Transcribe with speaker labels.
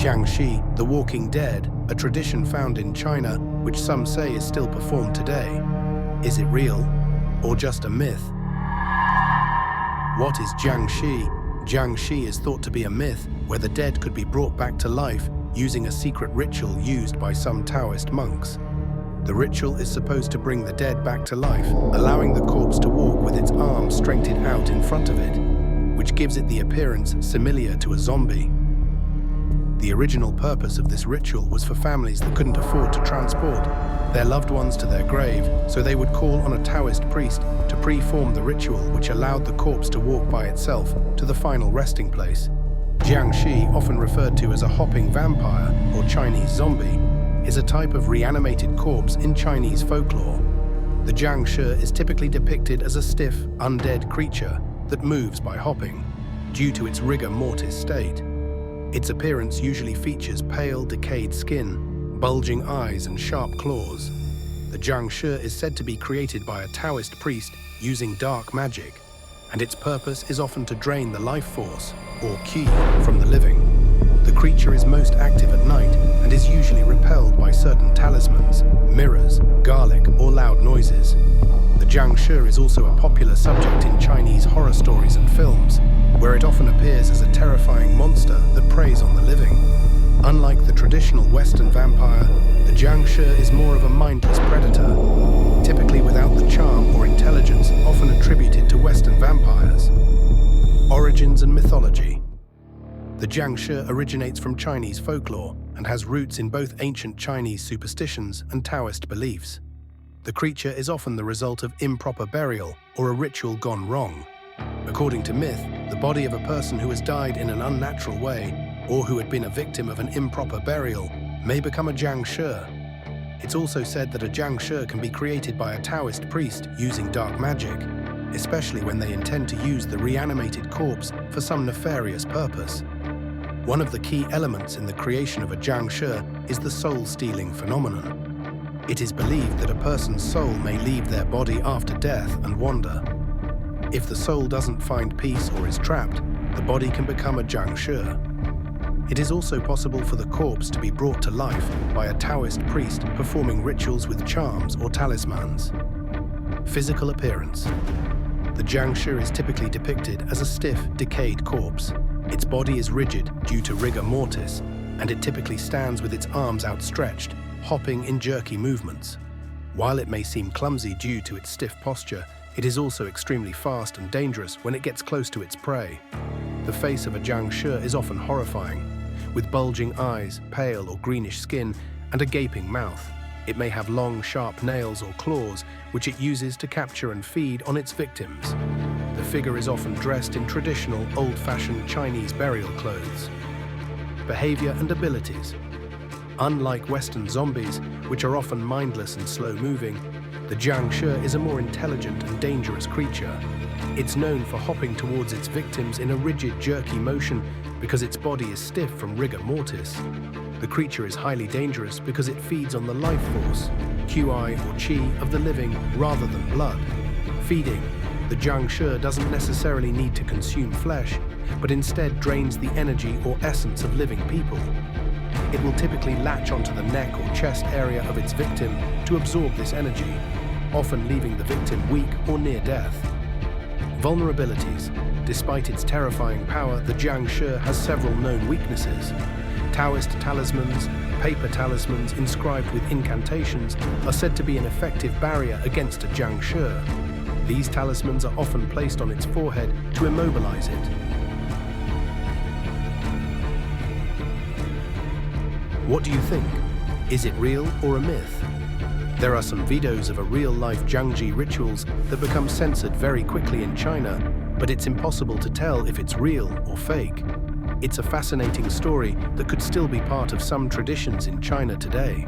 Speaker 1: Jiangshi, the Walking Dead, a tradition found in China which some say is still performed today. Is it real or just a myth? What is Jiangshi? Jiangshi is thought to be a myth where the dead could be brought back to life using a secret ritual used by some Taoist monks. The ritual is supposed to bring the dead back to life, allowing the corpse to walk with its arms straightened out in front of it, which gives it the appearance similar to a zombie. The original purpose of this ritual was for families that couldn't afford to transport their loved ones to their grave, so they would call on a Taoist priest to perform the ritual, which allowed the corpse to walk by itself to the final resting place. Jiangshi, often referred to as a hopping vampire or Chinese zombie, is a type of reanimated corpse in Chinese folklore. The Jiangshi is typically depicted as a stiff, undead creature that moves by hopping, due to its rigor mortis state. Its appearance usually features pale, decayed skin, bulging eyes, and sharp claws. The Jiangshi is said to be created by a Taoist priest using dark magic, and its purpose is often to drain the life force, or qi, from the living. The creature is most active at night and is usually repelled by certain talismans, mirrors, garlic, or loud noises. The Jiangshi is also a popular subject in Chinese horror stories and films, where it often appears as a terrifying monster that preys on the living. Unlike the traditional Western vampire, the Jiangshi is more of a mindless predator, typically without the charm or intelligence often attributed to Western vampires. Origins and mythology. The Jiangshi originates from Chinese folklore and has roots in both ancient Chinese superstitions and Taoist beliefs. The creature is often the result of improper burial or a ritual gone wrong. According to myth, the body of a person who has died in an unnatural way or who had been a victim of an improper burial may become a Jiangshi. It's also said that a Jiangshi can be created by a Taoist priest using dark magic, especially when they intend to use the reanimated corpse for some nefarious purpose. One of the key elements in the creation of a Jiangshi is the soul-stealing phenomenon. It is believed that a person's soul may leave their body after death and wander. If the soul doesn't find peace or is trapped, the body can become a Jiangshi. It is also possible for the corpse to be brought to life by a Taoist priest performing rituals with charms or talismans. Physical appearance. The Jiangshi is typically depicted as a stiff, decayed corpse. Its body is rigid due to rigor mortis, and it typically stands with its arms outstretched, hopping in jerky movements. While it may seem clumsy due to its stiff posture, it is also extremely fast and dangerous when it gets close to its prey. The face of a Jiangshi is often horrifying, with bulging eyes, pale or greenish skin, and a gaping mouth. It may have long, sharp nails or claws, which it uses to capture and feed on its victims. The figure is often dressed in traditional, old-fashioned Chinese burial clothes. Behavior and abilities. Unlike Western zombies, which are often mindless and slow-moving, the Jiangshi is a more intelligent and dangerous creature. It's known for hopping towards its victims in a rigid, jerky motion because its body is stiff from rigor mortis. The creature is highly dangerous because it feeds on the life force, qi or qi, of the living rather than blood. Feeding. The Jiangshi doesn't necessarily need to consume flesh, but instead drains the energy or essence of living people. It will typically latch onto the neck or chest area of its victim to absorb this energy, often leaving the victim weak or near death. Vulnerabilities. Despite its terrifying power, the Jiangshi has several known weaknesses. Taoist talismans, paper talismans inscribed with incantations, are said to be an effective barrier against a Jiangshi. These talismans are often placed on its forehead to immobilize it. What do you think? Is it real or a myth? There are some videos of a real-life Jiangshi rituals that become censored very quickly in China, but it's impossible to tell if it's real or fake. It's a fascinating story that could still be part of some traditions in China today.